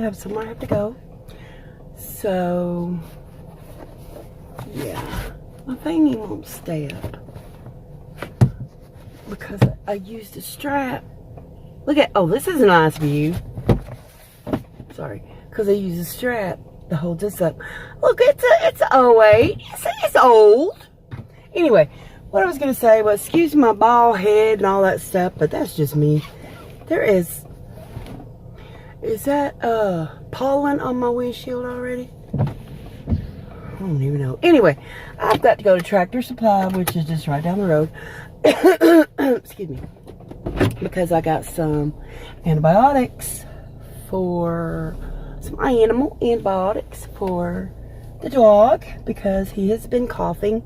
have somewhere I have to go. So, yeah. My thingy won't stay up. Because I used a strap. Look at, oh, this is a nice view. Sorry. Because I used a strap to hold this up. Look, it's 08. It's old. Anyway, what I was going to say was, excuse my bald head and all that stuff, but that's just me. There is that pollen on my windshield already? I don't even know. Anyway, I've got to go to Tractor Supply, which is just right down the road. Excuse me. Because I got some antibiotics for some animal antibiotics for the dog because he has been coughing.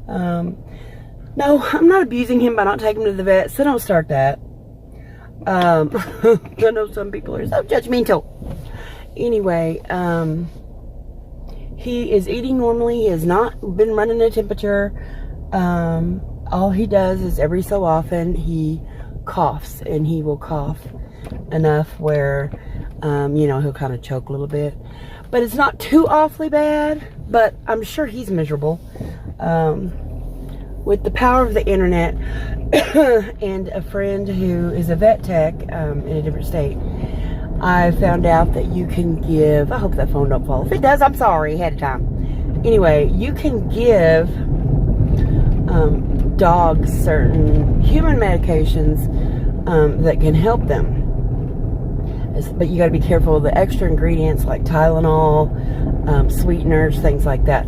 No, I'm not abusing him by not taking him to the vet, so don't start that. I know some people are so judgmental. Anyway, he is eating normally. He has not been running a temperature. All he does is every so often he coughs, and he will cough enough where, you know, he'll kind of choke a little bit. But it's not too awfully bad, but I'm sure he's miserable. With the power of the internet and a friend who is a vet tech in a different state, I found out that you can give, I hope that phone don't fall. If it does, I'm sorry ahead of time. Anyway, you can give dogs certain human medications that can help them. But you got to be careful of the extra ingredients like Tylenol, sweeteners, things like that.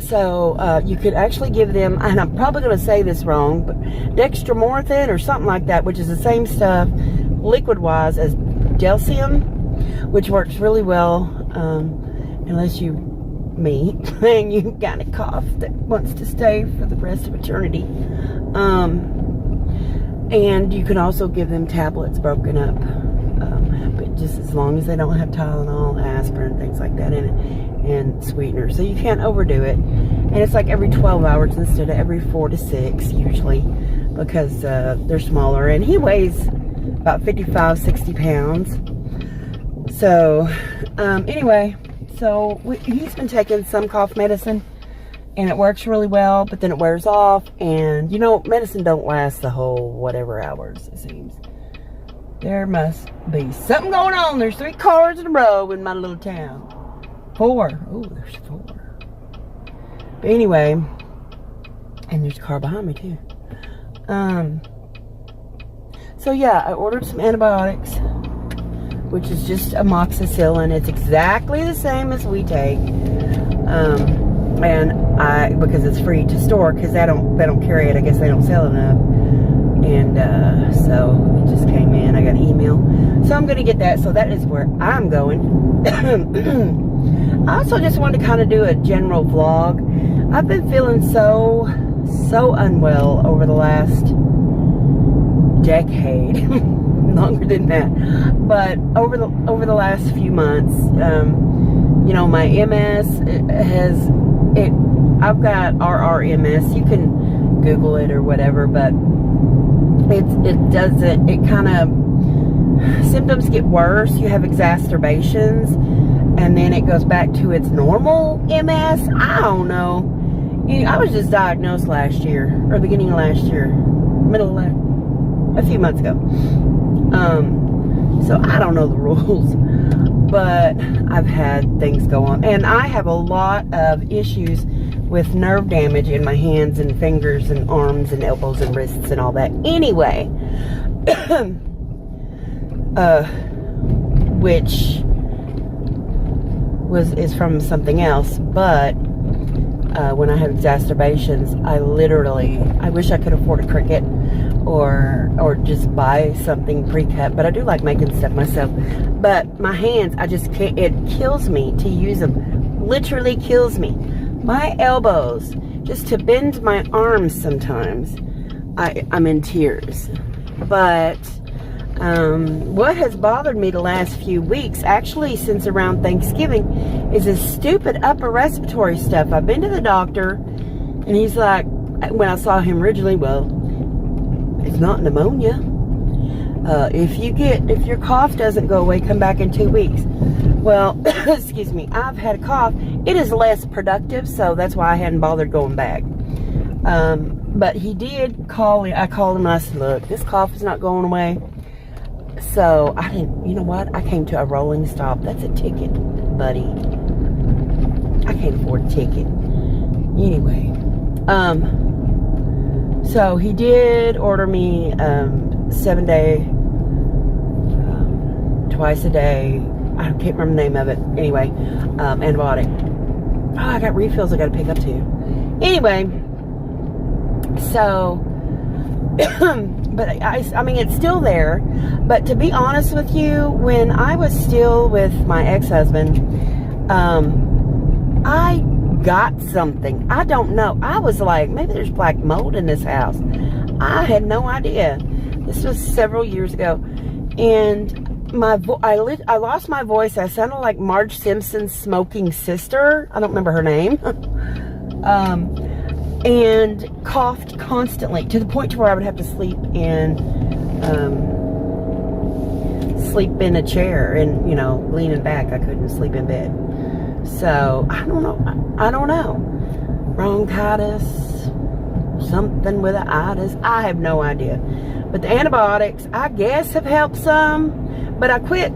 So you could actually give them, and I'm probably going to say this wrong, but dextromorphin or something like that, which is the same stuff liquid-wise as Delcium, which works really well unless me, and you got a cough that wants to stay for the rest of eternity. And you can also give them tablets broken up, but just as long as they don't have Tylenol, aspirin, things like that in it, and sweeteners. So you can't overdo it. And it's like every 12 hours instead of every 4 to 6 usually, because they're smaller. And he weighs about 55, 60 pounds. So anyway, so he's been taking some cough medicine, and it works really well, but then it wears off. And you know, medicine don't last the whole whatever hours, it seems. There must be something going on. There's 3 cars in a row in my little town. 4. Oh, there's 4. But anyway, and there's a car behind me too. So yeah, I ordered some antibiotics, which is just amoxicillin. It's exactly the same as we take. And because it's free to store, because they don't carry it. I guess they don't sell enough. And so it just came in. I got an email, so I'm gonna get that. So that is where I'm going. I also just wanted to kind of do a general vlog. I've been feeling so unwell over the last decade, longer than that. But over the last few months, you know, my MS I've got RRMS. You can Google it or whatever, but it kind of, symptoms get worse. You have exacerbations, and then it goes back to its normal MS. I don't know. I was just diagnosed last year, or beginning of last year, a few months ago. So I don't know the rules, but I've had things go on, and I have a lot of issues with nerve damage in my hands and fingers and arms and elbows and wrists and all that. Anyway, which is from something else, but when I have exacerbations, I wish I could afford a Cricut or just buy something pre-cut, but I do like making stuff myself. But my hands, I just can't, it kills me to use them, literally kills me. My elbows, just to bend my arms sometimes, I'm in tears. But what has bothered me the last few weeks, actually since around Thanksgiving, is this stupid upper respiratory stuff. I've been to the doctor, and he's like, when I saw him originally, well, it's not pneumonia. if your cough doesn't go away, come back in 2 weeks. Well, excuse me, I've had a cough. It is less productive, so that's why I hadn't bothered going back. But he did call me. I called him and I said, look, this cough is not going away. So I didn't, you know what? I came to a rolling stop. That's a ticket, buddy. I can't afford a ticket. Anyway, so he did order me 7-day, twice a day. I can't remember the name of it. Anyway, antibiotic. Oh, I got refills I got to pick up too. Anyway, so, but I mean, it's still there. But to be honest with you, when I was still with my ex-husband, I got something. I don't know. I was like, maybe there's black mold in this house. I had no idea. This was several years ago. And I lost my voice. I sounded like Marge Simpson's smoking sister. I don't remember her name. And coughed constantly to the point to where I would have to sleep in a chair and, you know, leaning back. I couldn't sleep in bed. So I don't know. Bronchitis, something with an itis. I have no idea. But the antibiotics, I guess, have helped some. But I quit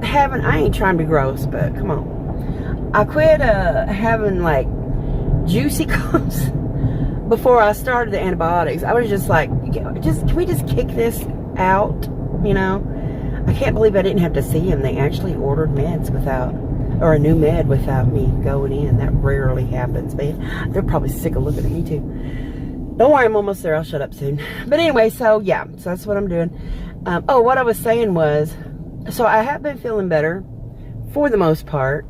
having, I ain't trying to be gross, but come on. I quit having like juicy coughs before I started the antibiotics. I was just like, can we just kick this out? You know? I can't believe I didn't have to see him. They actually ordered meds or a new med without me going in. That rarely happens, man. They're probably sick of looking at me too. Don't worry, I'm almost there. I'll shut up soon. But anyway, so yeah, so that's what I'm doing. What I was saying was, so I have been feeling better for the most part.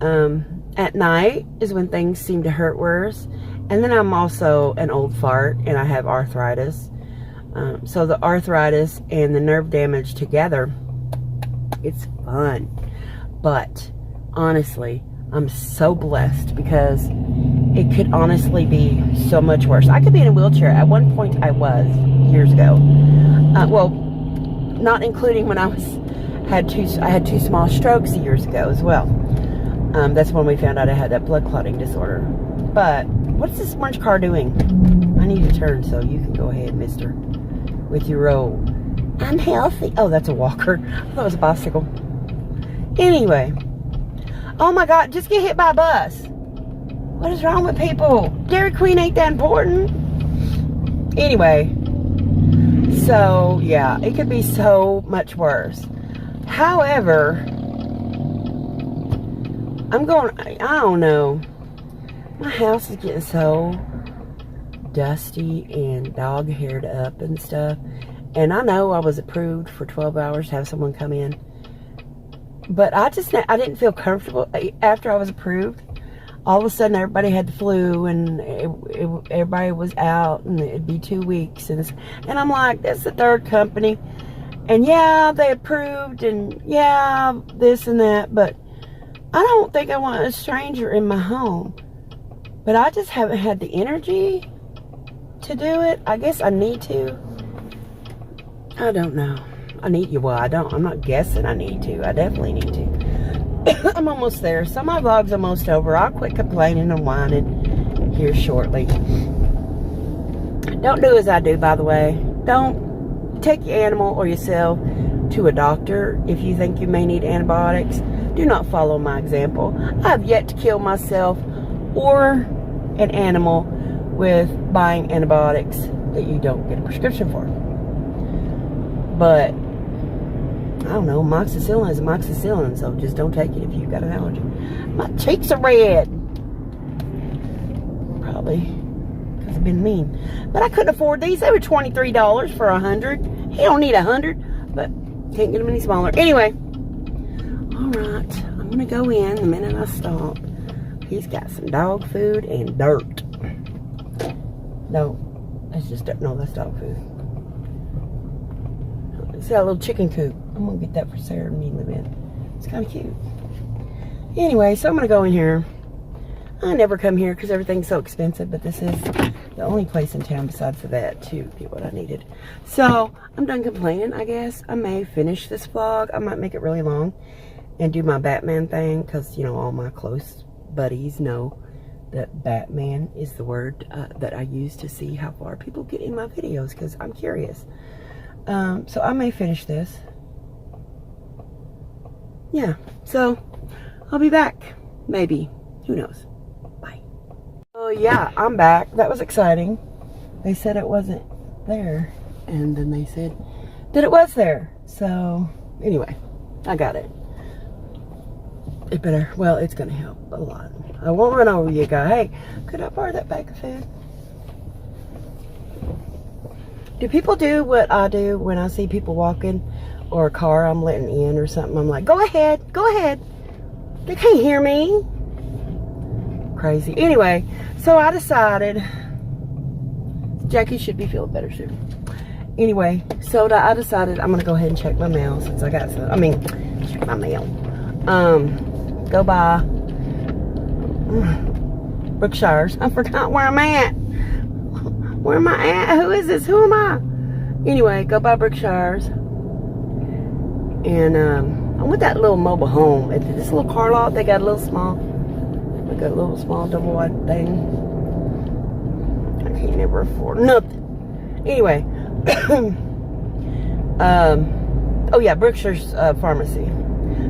At night is when things seem to hurt worse. And then I'm also an old fart and I have arthritis. So the arthritis and the nerve damage together, it's fun. But honestly, I'm so blessed because it could honestly be so much worse. I could be in a wheelchair. At one point I was, years ago. Well, not including when I had two small strokes years ago as well. That's when we found out I had that blood clotting disorder. But what's this orange car doing? I need to turn, so you can go ahead, mister, with your roll. I'm healthy. Oh, that's a walker. I thought it was a bicycle. Anyway. Oh my God, just get hit by a bus. What is wrong with people? Dairy Queen ain't that important. Anyway. So, yeah, it could be so much worse. However, I don't know. My house is getting so dusty and dog-haired up and stuff. And I know I was approved for 12 hours to have someone come in. But I didn't feel comfortable after I was approved. All of a sudden, everybody had the flu, and everybody was out, and it'd be 2 weeks. And I'm like, that's the third company. And yeah, they approved, and yeah, this and that. But I don't think I want a stranger in my home. But I just haven't had the energy to do it. I guess I need to. I don't know. I'm not guessing I need to. I definitely need to. I'm almost there. So my vlog's almost over. I'll quit complaining and whining here shortly. Don't do as I do, by the way. Don't take your animal or yourself to a doctor if you think you may need antibiotics. Do not follow my example. I have yet to kill myself or an animal with buying antibiotics that you don't get a prescription for. But I don't know, amoxicillin is amoxicillin, so just don't take it if you've got an allergy. My cheeks are red. Probably because I've been mean. But I couldn't afford these. They were $23 for 100. He don't need 100, but can't get them any smaller. Anyway, all right, I'm gonna go in the minute I stop. He's got some dog food and dirt. No, that's just dirt. No, that's dog food. It's got a little chicken coop. I'm gonna get that for Sarah and me to live in. It's kind of cute. Anyway, so I'm gonna go in here. I never come here because everything's so expensive, but this is the only place in town besides the vet to get what I needed. So I'm done complaining, I guess. I may finish this vlog. I might make it really long and do my Batman thing, because, you know, all my close buddies know that Batman is the word that I use to see how far people get in my videos, because I'm curious. So I may finish this. Yeah, so I'll be back. Maybe. Who knows? Bye. Oh yeah, I'm back. That was exciting. They said it wasn't there, and then they said that it was there. So anyway, I got it. It better, well, it's gonna help a lot. I won't run over you guys. Hey, could I borrow that bag of food? Do people do what I do when I see people walking or a car I'm letting in or something? I'm like, go ahead, go ahead. They can't hear me. Crazy. Anyway, so I decided Jackie should be feeling better soon. Anyway, so I decided I'm gonna go ahead and check my mail since I got some. I mean, check my mail. Go by Brookshire's. I forgot where I'm at. Where am I at? Who is this? Who am I? Anyway, go by Brookshire's. And I went that little mobile home. At this little car lot, they got a little small, like a little small double wide thing. I can't never afford nothing. Anyway, oh yeah, Brookshire's Pharmacy.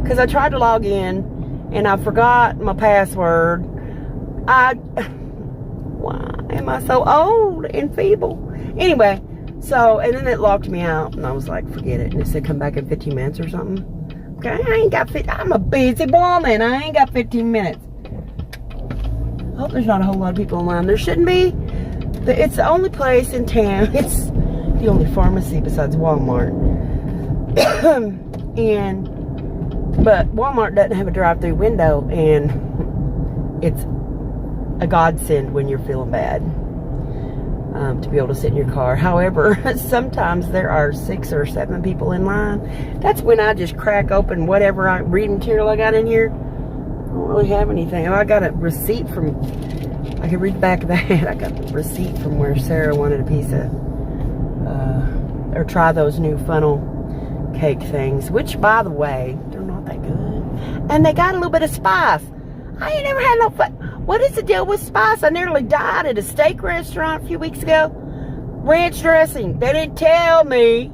Because I tried to log in and I forgot my password. Why am I so old and feeble? Anyway, so, and then it locked me out, and I was like, forget it. And it said come back in 15 minutes or something. Okay, I ain't got 15, I'm a busy woman. I ain't got 15 minutes. I hope there's not a whole lot of people online. There shouldn't be. It's the only place in town. It's the only pharmacy besides Walmart. But Walmart doesn't have a drive-through window, and it's a godsend when you're feeling bad to be able to sit in your car. However, sometimes there are 6 or 7 people in line. That's when I just crack open whatever reading material I got in here. I don't really have anything. Oh, I got a receipt from, I can read the back of that. I got a receipt from where Sarah wanted a piece of, or try those new funnel cake things, which, by the way, they're not that good. And they got a little bit of spice. I ain't never had no fun. What is the deal with spice? I nearly died at a steak restaurant a few weeks ago. Ranch dressing. They didn't tell me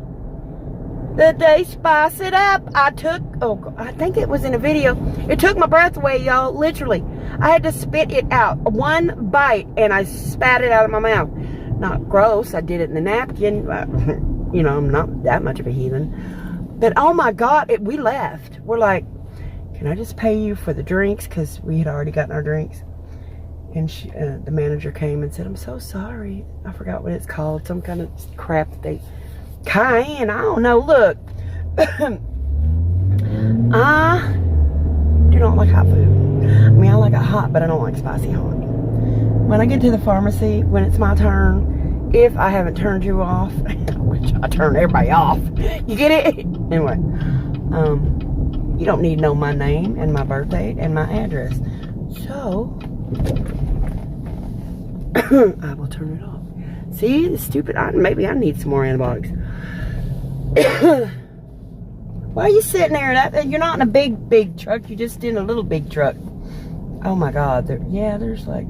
that they spice it up. I think it was in a video. It took my breath away, y'all. Literally. I had to spit it out. One bite, and I spat it out of my mouth. Not gross. I did it in the napkin. You know, I'm not that much of a heathen. But, oh my God, we left. We're like, can I just pay you for the drinks? Because we had already gotten our drinks. And the manager came and said, I'm so sorry. I forgot what it's called. Some kind of crap that they... Cayenne, I don't know. Look. I do not like hot food. I mean, I like it hot, but I don't like spicy hot. When I get to the pharmacy, when it's my turn, if I haven't turned you off, which I turn everybody off. You get it? Anyway. You don't need to know my name and my birth date and my address. So, I will turn it off. See, the stupid, maybe I need some more antibiotics. Why are you sitting there? You're not in a big truck. You're just in a little big truck. Oh my God. There's like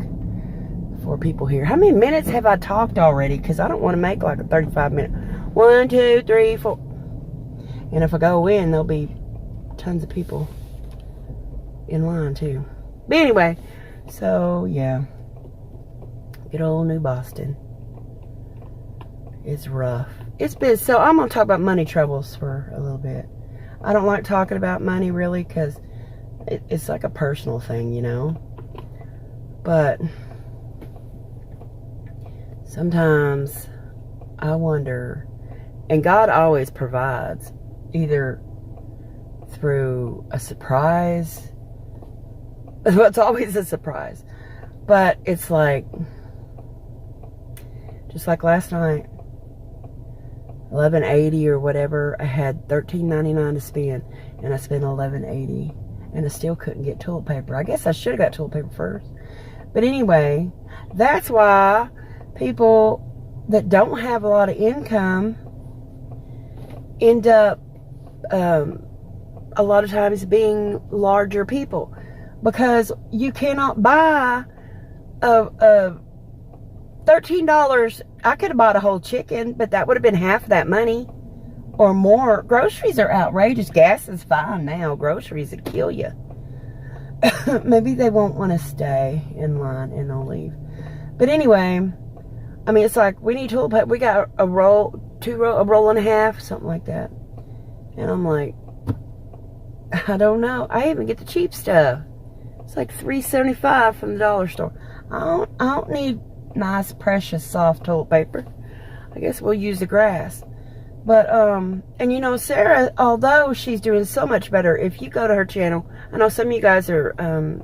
4 people here. How many minutes have I talked already? Because I don't want to make like a 35-minute. 1, 2, 3, 4. And if I go in, there'll be tons of people in line too. But anyway, so yeah, good old New Boston. It's rough. It's been, so I'm gonna talk about money troubles for a little bit. I don't like talking about money really, because it's like a personal thing, you know. But sometimes I wonder, and God always provides, either through a surprise. Well, it's always a surprise. But it's like, just like last night, $11.80 or whatever. I had $13.99 to spend, and I spent $11.80, and I still couldn't get toilet paper. I guess I should have got toilet paper first. But anyway, that's why people that don't have a lot of income end up a lot of times being larger people, because you cannot buy a $13. I could have bought a whole chicken, but that would have been half that money or more. Groceries are outrageous. Gas is fine now. Groceries would kill you. Maybe they won't want to stay in line and they'll leave. But anyway, I mean, it's like, we need toilet paper. We got a roll and a half, something like that. And I'm like, I don't know. I even get the cheap stuff. It's like $3.75 from the dollar store. I don't need nice, precious, soft toilet paper. I guess we'll use the grass. But, and you know, Sarah, although she's doing so much better, if you go to her channel, I know some of you guys are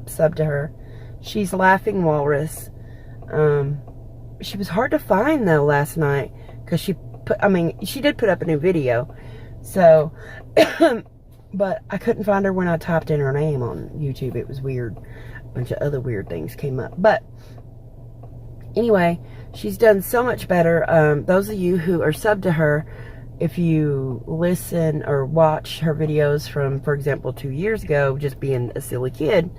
subbed to her. She's Laughing Walrus. She was hard to find, though, last night. Because she did put up a new video. So, but I couldn't find her when I typed in her name on YouTube. It was weird. A bunch of other weird things came up. But anyway, she's done so much better. Those of you who are subbed to her, if you listen or watch her videos from, for example, 2 years ago, just being a silly kid,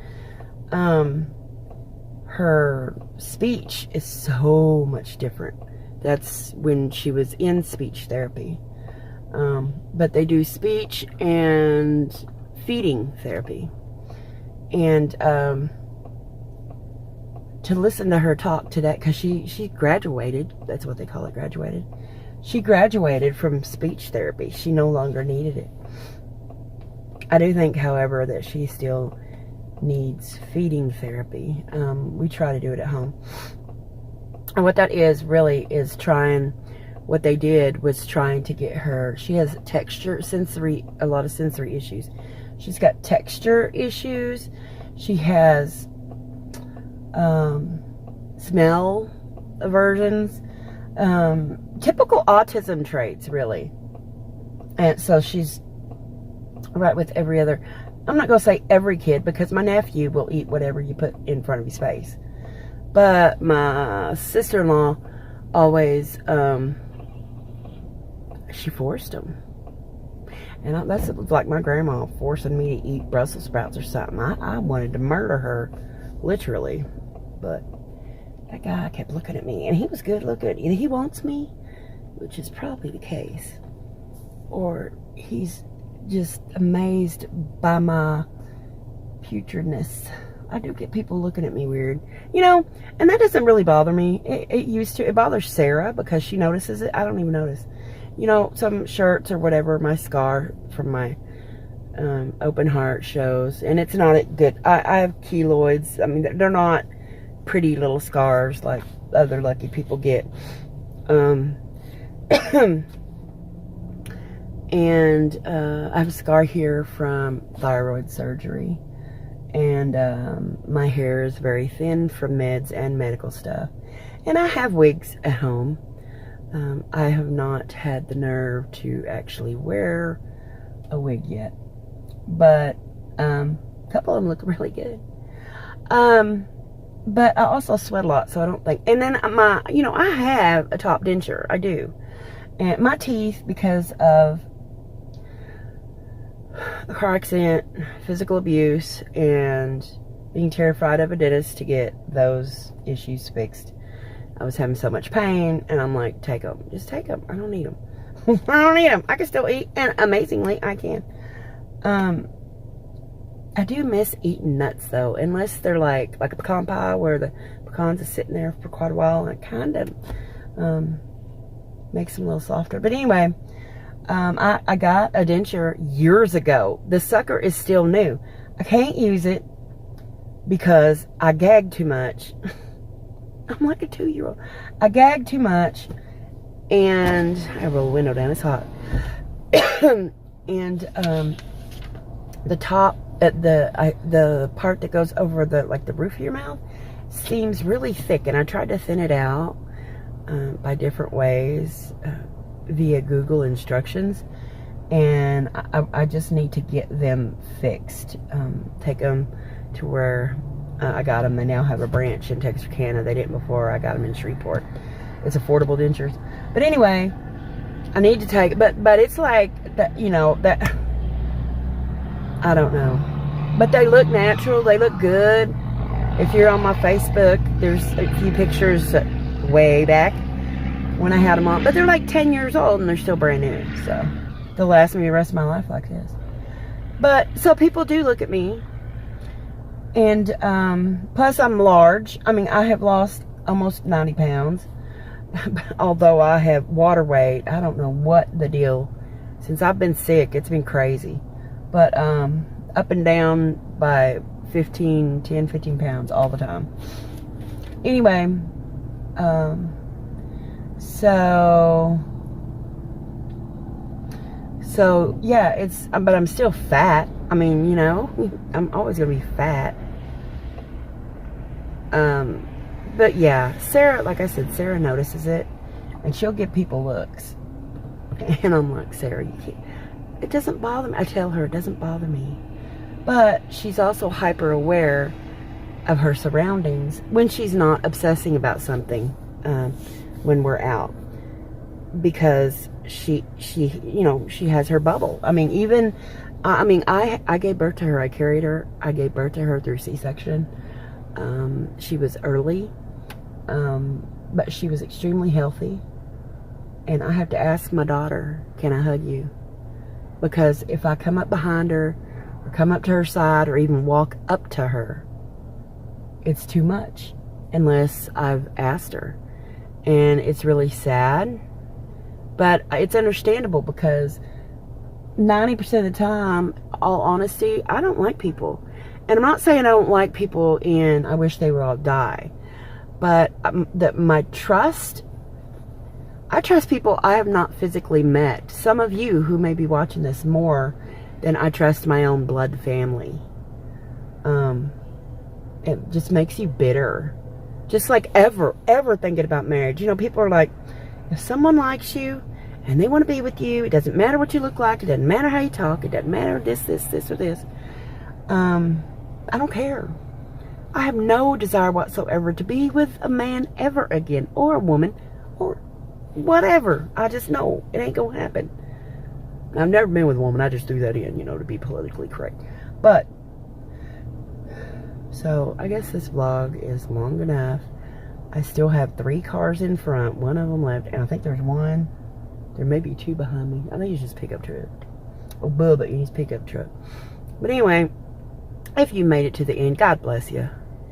her speech is so much different. That's when she was in speech therapy. But they do speech and feeding therapy. And to listen to her talk today, because she graduated, that's what they call it, graduated. She graduated from speech therapy. She no longer needed it. I do think, however, that she still needs feeding therapy. We try to do it at home. And what that is really is trying, what they did was trying to get her, she has texture, a lot of sensory issues. She's got texture issues. She has smell aversions. Typical autism traits, really. And so she's right with every other, I'm not going to say every kid, because my nephew will eat whatever you put in front of his face. But my sister-in-law always, she forced him. And that's like my grandma forcing me to eat Brussels sprouts or something. I wanted to murder her, literally. But that guy kept looking at me, and he was good looking. Either he wants me, which is probably the case, or he's just amazed by my putridness. I do get people looking at me weird, you know, and that doesn't really bother me. It used to. It bothers Sarah because she notices it. I don't even notice. You know, some shirts or whatever, my scar from my open heart shows, and it's not good. I have keloids. I mean, they're not pretty little scars like other lucky people get. And I have a scar here from thyroid surgery, and my hair is very thin from meds and medical stuff, and I have wigs at home. I have not had the nerve to actually wear a wig yet, but a couple of them look really good. But I also sweat a lot, so I don't think. And then I have a top denture. I do. And my teeth, because of a car accident, physical abuse, and being terrified of a dentist to get those issues fixed, I was having so much pain, and I'm like, take them. Just take them. I don't need them. I don't need them. I can still eat, and amazingly, I can. I do miss eating nuts, though, unless they're like a pecan pie where the pecans are sitting there for quite a while, and it kind of makes them a little softer. But anyway, I got a denture years ago. The sucker is still new. I can't use it because I gagged too much. I'm like a 2-year-old. I gagged too much, and I roll the window down. It's hot. And the top, the part that goes over the roof of your mouth seems really thick, and I tried to thin it out by different ways via Google instructions, and I just need to get them fixed. Take them to where I got them. They now have a branch in Texarkana. They didn't before. I got them in Shreveport. It's affordable dentures. But anyway, I need to take, but it's like that, you know, that, I don't know. But they look natural. They look good. If you're on my Facebook, there's a few pictures way back when I had them on. But they're like 10 years old and they're still brand new. So they'll last me the rest of my life like this. But, so people do look at me. And, plus I'm large. I mean, I have lost almost 90 pounds. Although I have water weight. I don't know what the deal. Since I've been sick, it's been crazy. But, up and down by 10, 15 pounds all the time. Anyway, so yeah, it's, but I'm still fat. I mean, you know, I'm always gonna be fat. But yeah, Sarah, like I said, Sarah notices it, and she'll give people looks. And I'm like, Sarah, you can't, it doesn't bother me. I tell her it doesn't bother me. But she's also hyper aware of her surroundings when she's not obsessing about something when we're out, because she you know, she has her bubble. I mean, even I gave birth to her. I carried her. I gave birth to her through C-section. She was early, but she was extremely healthy. And I have to ask my daughter, can I hug you? Because if I come up behind her, or come up to her side, or even walk up to her, it's too much, unless I've asked her. And it's really sad, but it's understandable, because 90% of the time, all honesty, I don't like people. And I'm not saying I don't like people and I wish they would all die, but my trust, I trust people I have not physically met. Some of you who may be watching this more than I trust my own blood family. It just makes you bitter. Just like ever thinking about marriage. You know, people are like, if someone likes you and they want to be with you, it doesn't matter what you look like, it doesn't matter how you talk, it doesn't matter this or this. I don't care. I have no desire whatsoever to be with a man ever again, or a woman, or whatever. I just know it ain't gonna happen. I've never been with a woman. I just threw that in, you know, to be politically correct. But, so, I guess this vlog is long enough. I still have 3 cars in front. One of them left. And I think there's one. There may be 2 behind me. I think it's just pickup truck. Oh, Bubba, he's pickup truck. But anyway, if you made it to the end, God bless you.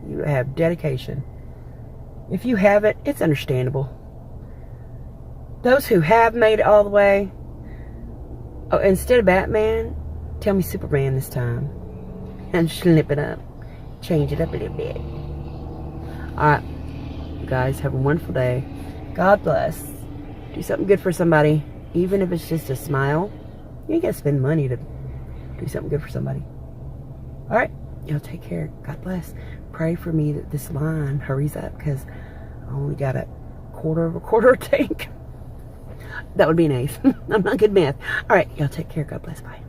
You have dedication. If you haven't, it's understandable. Those who have made it all the way, oh, instead of Batman, tell me Superman this time. And slip it up. Change it up a little bit. Alright. You guys have a wonderful day. God bless. Do something good for somebody. Even if it's just a smile. You ain't got to spend money to do something good for somebody. Alright. Y'all take care. God bless. Pray for me that this line hurries up, because I only got a quarter of a tank. That would be nice. I'm not good at math. Alright, y'all take care. God bless. Bye.